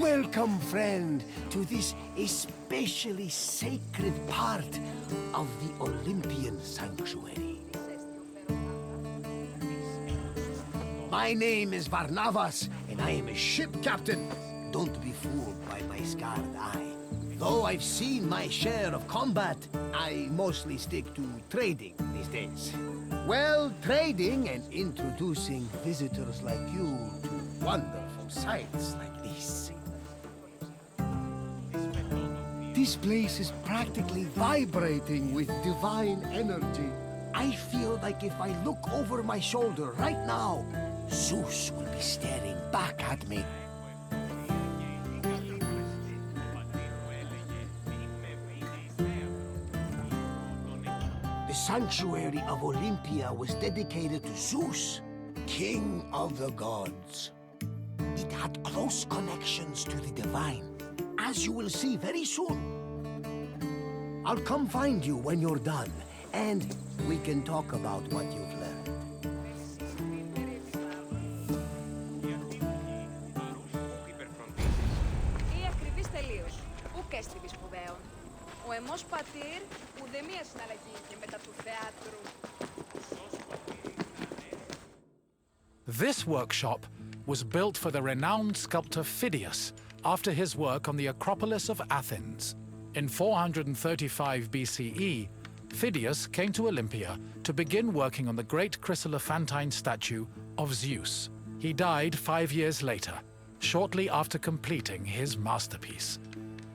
Welcome, friend, to this especially sacred part of the Olympian sanctuary. My name is Barnabas, and I am a ship captain. Don't be fooled by my scarred eye. Though I've seen my share of combat, I mostly stick to trading these days. Well, trading and introducing visitors like you to wonderful sights like this. This place is practically vibrating with divine energy. I feel like if I look over my shoulder right now, Zeus will be staring back at me. The sanctuary of Olympia was dedicated to Zeus, king of the gods. It had close connections to the divine, as you will see very soon. I'll come find you when you're done, and we can talk about what you've learned. Ή ακριβής τελείως, ουκ έστριβη σπουδαίων. Ο εμός πατήρ ουδεμία συναλλαγή και μετά του θεάτρου. This workshop was built for the renowned sculptor Phidias after his work on the Acropolis of Athens. In 435 BCE, Phidias came to Olympia to begin working on the great chryselephantine statue of Zeus. He died 5 years later, shortly after completing his masterpiece.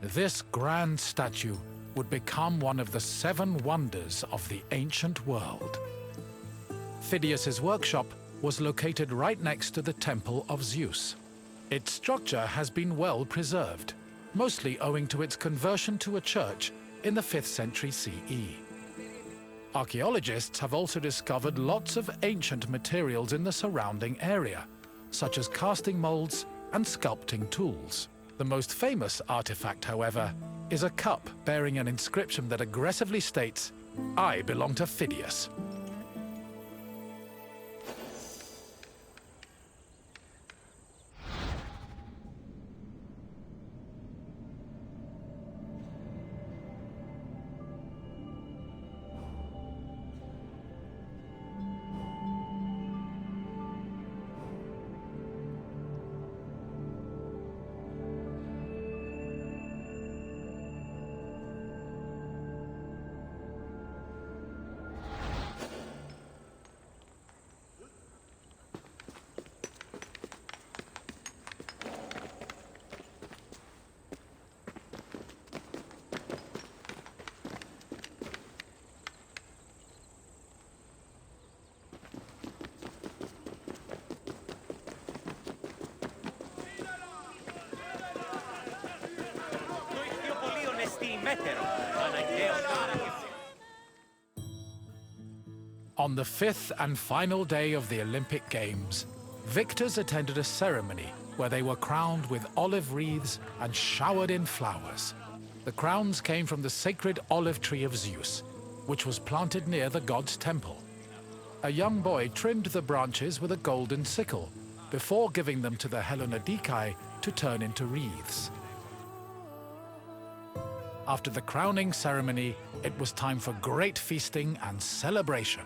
This grand statue would become one of the 7 wonders of the ancient world. Phidias's workshop was located right next to the Temple of Zeus. Its structure has been well preserved, mostly owing to its conversion to a church in the 5th century CE. Archaeologists have also discovered lots of ancient materials in the surrounding area, such as casting molds and sculpting tools. The most famous artifact, however, is a cup bearing an inscription that aggressively states, "I belong to Phidias." On the 5th and final day of the Olympic Games, victors attended a ceremony where they were crowned with olive wreaths and showered in flowers. The crowns came from the sacred olive tree of Zeus, which was planted near the god's temple. A young boy trimmed the branches with a golden sickle before giving them to the Hellanodikai to turn into wreaths. After the crowning ceremony, it was time for great feasting and celebration.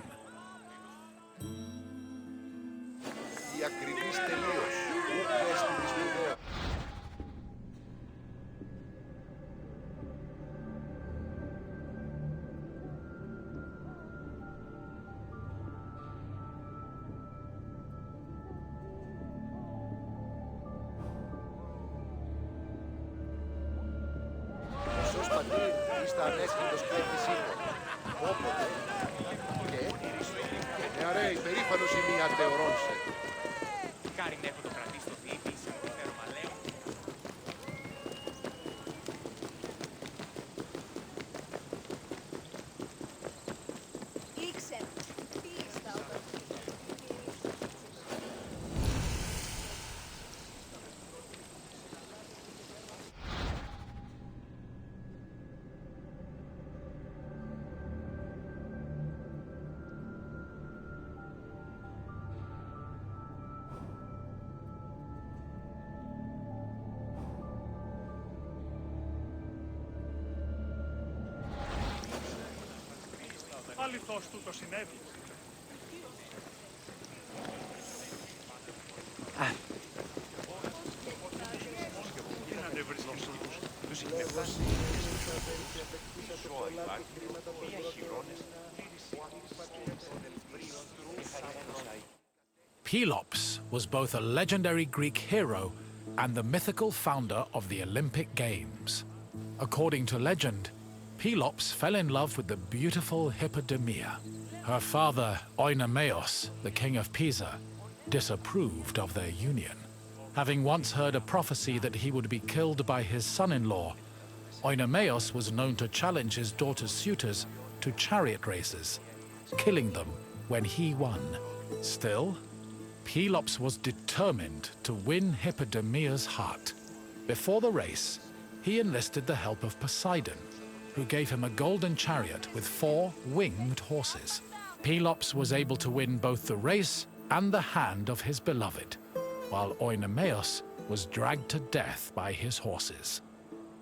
αδελφός του το συνέβη. Pelops was both a legendary Greek hero and the mythical founder of the Olympic Games. According to legend, Pelops fell in love with the beautiful Hippodamia. Her father, Oenomaus, the king of Pisa, disapproved of their union. Having once heard a prophecy that he would be killed by his son-in-law, Oenomaus was known to challenge his daughter's suitors to chariot races, killing them when he won. Still, Pelops was determined to win Hippodamia's heart. Before the race, he enlisted the help of Poseidon, who gave him a golden chariot with 4 winged horses. Pelops was able to win both the race and the hand of his beloved, while Oenomaus was dragged to death by his horses.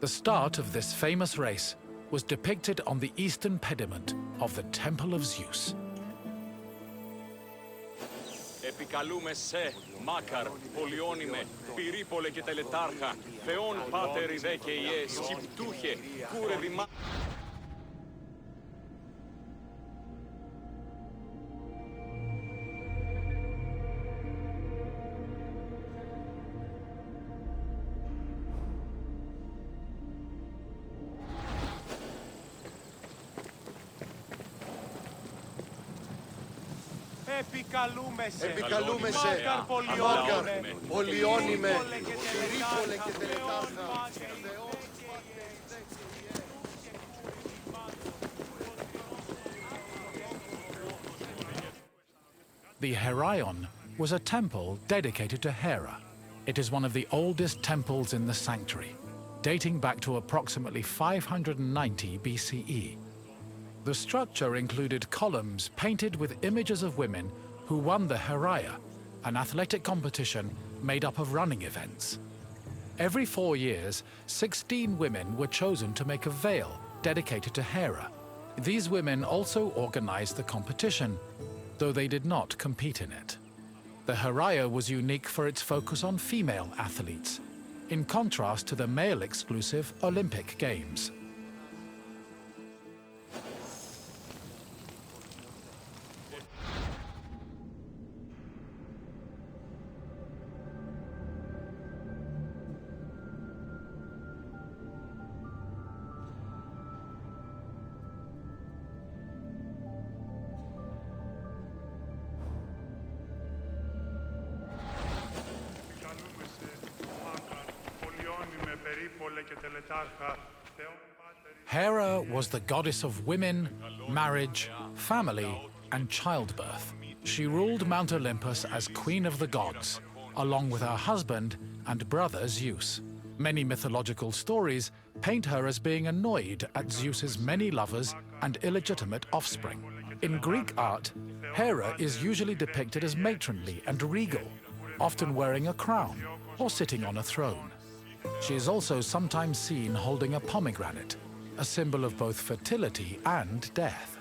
The start of this famous race was depicted on the eastern pediment of the Temple of Zeus. Επικαλούμε σε, Μάκαρ, Πολιόνιμε, Πυρίπολε και Τελετάρχα, Θεόν Πάτερ Ιδέ και Ιε, Σκυπτούχε, Κούρε Δημά... Επικαλούμε σε, Μάκαρ, Πολιόνιμε, Πυρίπολε και Τελετάρχα. The Heraion was a temple dedicated to Hera. It is one of the oldest temples in the sanctuary, dating back to approximately 590 BCE. The structure included columns painted with images of women who won the Heraia, an athletic competition made up of running events. Every 4 years, 16 women were chosen to make a veil dedicated to Hera. These women also organized the competition, though they did not compete in it. The Heraia was unique for its focus on female athletes, in contrast to the male-exclusive Olympic Games. Hera was the goddess of women, marriage, family, and childbirth. She ruled Mount Olympus as queen of the gods, along with her husband and brother Zeus. Many mythological stories paint her as being annoyed at Zeus's many lovers and illegitimate offspring. In Greek art, Hera is usually depicted as matronly and regal, often wearing a crown or sitting on a throne. She is also sometimes seen holding a pomegranate, a symbol of both fertility and death.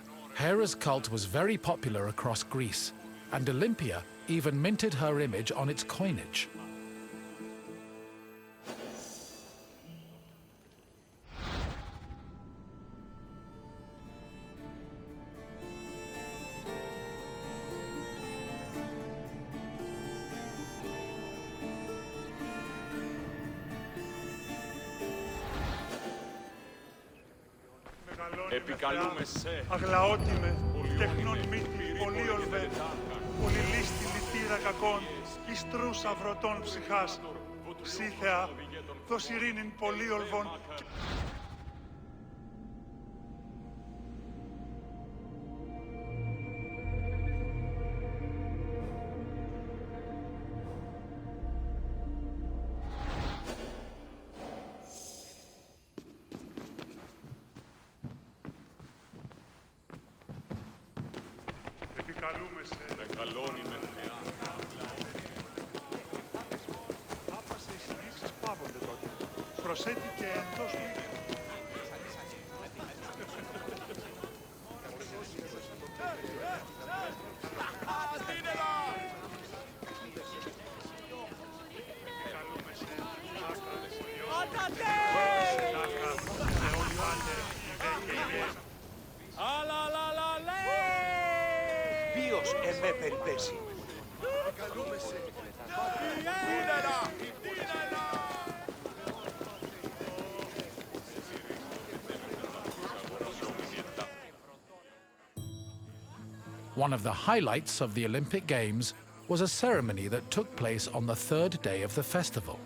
Hera's cult was very popular across Greece, and Olympia even minted her image on its coinage. Επικαλούμε σε, Αγλαότιμε, τεχνών μύτη, πολύολβε, πολυλίστη λυτήρα κακών, ιστρούς αυρωτών ψυχάς, Σύθεα, δος ειρήνην πολύολβων. μεγαλώνει Άπασε οι συνήθειες πάβονται τότε. Προσέτει και εντός του. θέση. One of the highlights of the Olympic Games was a ceremony that took place on the third day of the festival.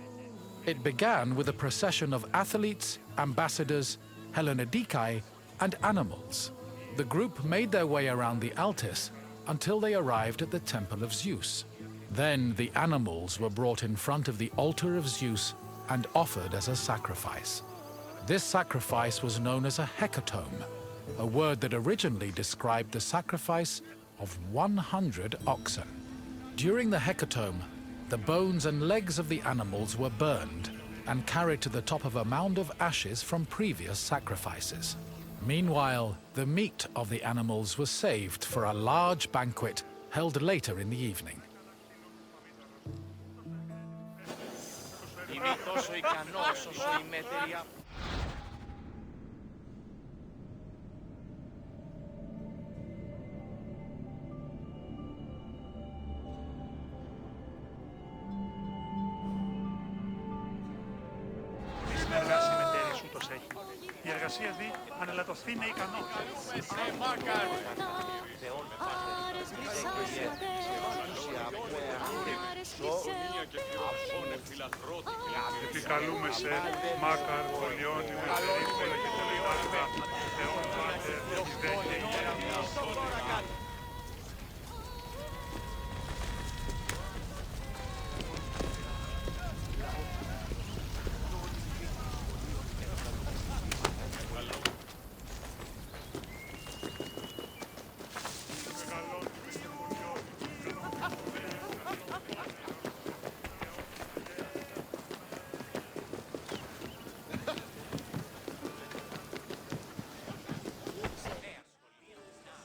It began with a procession of athletes, ambassadors, Hellenodikai, and animals. The group made their way around the Altis until they arrived at the Temple of Zeus. Then the animals were brought in front of the altar of Zeus and offered as a sacrifice. This sacrifice was known as a Hecatom, a word that originally described the sacrifice of 100 oxen. During the Hecatom, the bones and legs of the animals were burned and carried to the top of a mound of ashes from previous sacrifices. Meanwhile, the meat of the animals was saved for a large banquet held later in the evening. Η εργασία δει ανελαττωθεί είναι ικανός. Επικαλούμε σε Μάκαρ, Πολιόνιμε, Περίπολε και Τελειάρχα, Θεόν Πάτερ, Δέκε, Ιερά.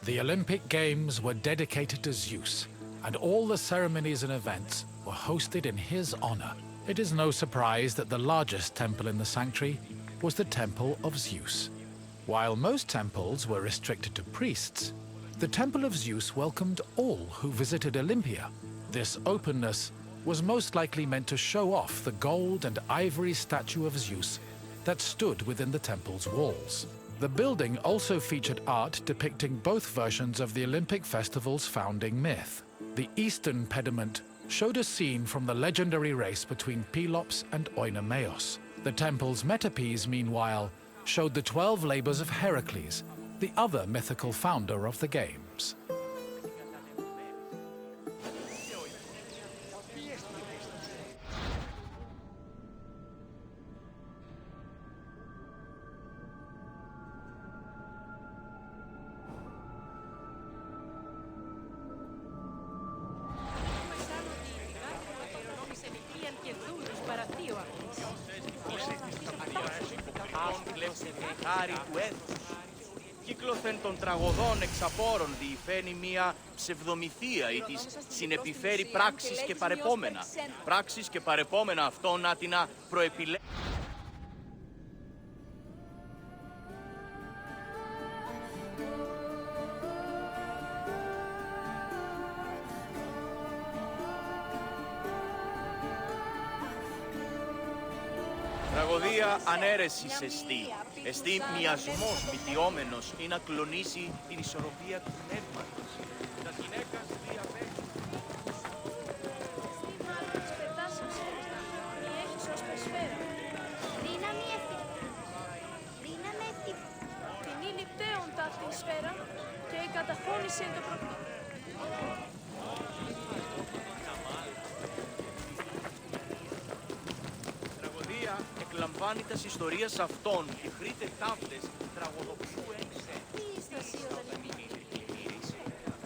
The Olympic Games were dedicated to Zeus, and all the ceremonies and events were hosted in his honor. It is no surprise that the largest temple in the sanctuary was the Temple of Zeus. While most temples were restricted to priests, the Temple of Zeus welcomed all who visited Olympia. This openness was most likely meant to show off the gold and ivory statue of Zeus that stood within the temple's walls. The building also featured art depicting both versions of the Olympic festival's founding myth. The eastern pediment showed a scene from the legendary race between Pelops and Oinomaos. The temple's metapiece, meanwhile, showed the 12 labors of Heracles, the other mythical founder of the games. Κύκλωθεν των τραγωδών εξαπόρων διηφαίνει μία ψευδομυθία ή της συνεπιφέρει πράξεις και παρεπόμενα. Πράξεις και παρεπόμενα αυτόν άτινα προεπιλέγει. Τραγωδία ανέρεσης εστί. Εστί μοιασμός μυτιόμενος ή να κλονίσει την ισορροπία του πνεύματος. Τα γυναίκας διαφέρει. Στη μάλλον της πετάσεως μη έχεις ως πεσφαίρα. Δύναμη εφή. Δύναμη εφή. Την ύλη πτέων ταύτην σφαίρα και η καταφώνηση εν το προπτό. Εκλαμβάνει τας ιστορίας αυτών και χρήτε ταύτες τραγωδοψού έξε. Τι ιστοσίω δεν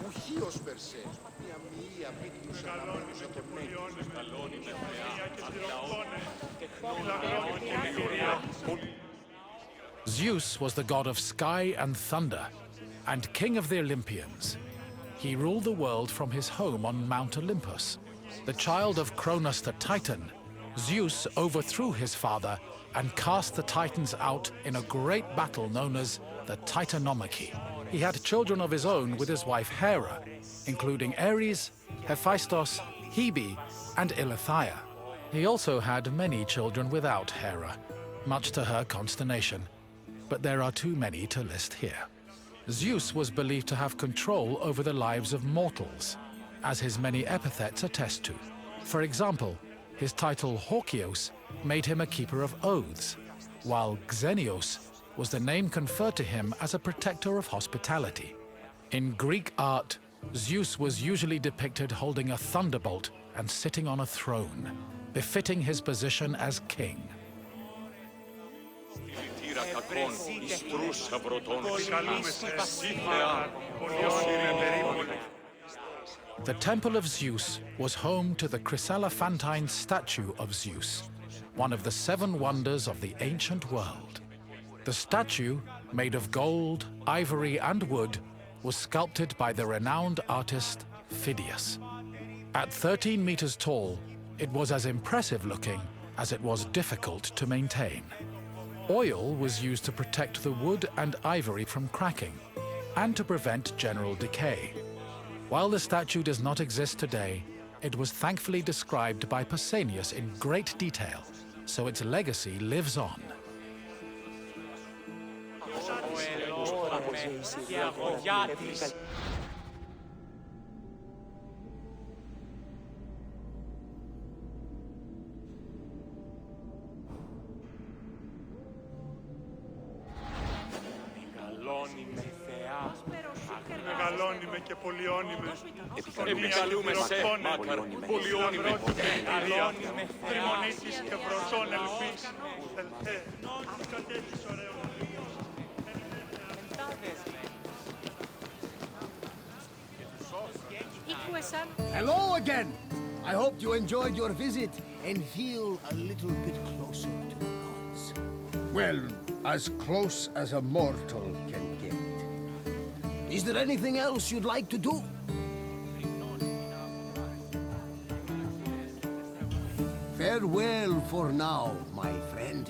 Ουχίος Περσέ, μια μοιία πίτιους αναμένουσα τον Zeus was the god of sky and thunder, and king of the Olympians. He ruled the world from his home on Mount Olympus. The child of Cronus the Titan, Zeus overthrew his father and cast the Titans out in a great battle known as the Titanomachy. He had children of his own with his wife Hera, including Ares, Hephaestus, Hebe, and Eileithyia. He also had many children without Hera, much to her consternation, but there are too many to list here. Zeus was believed to have control over the lives of mortals, as his many epithets attest to. For example, his title Horkios made him a keeper of oaths, while Xenios was the name conferred to him as a protector of hospitality. In Greek art, Zeus was usually depicted holding a thunderbolt and sitting on a throne, befitting his position as king. The Temple of Zeus was home to the chryselephantine statue of Zeus, one of the 7 wonders of the ancient world. The statue, made of gold, ivory, and wood, was sculpted by the renowned artist Phidias. At 13 meters tall, it was as impressive looking as it was difficult to maintain. Oil was used to protect the wood and ivory from cracking and to prevent general decay. While the statue does not exist today, it was thankfully described by Pausanias in great detail, so its legacy lives on. Μεγαλώνει με και πολιώνει με. Επικαλούμε σε, Μάκαρ, πολιώνει με. Τριμονήσεις και βροσών ελπίς. Κατέχεις ωραίο. Hello again! I hope you enjoyed your visit and feel a little bit closer to the gods. Well, as close as a mortal can get. Is there anything else you'd like to do? Farewell for now, my friend.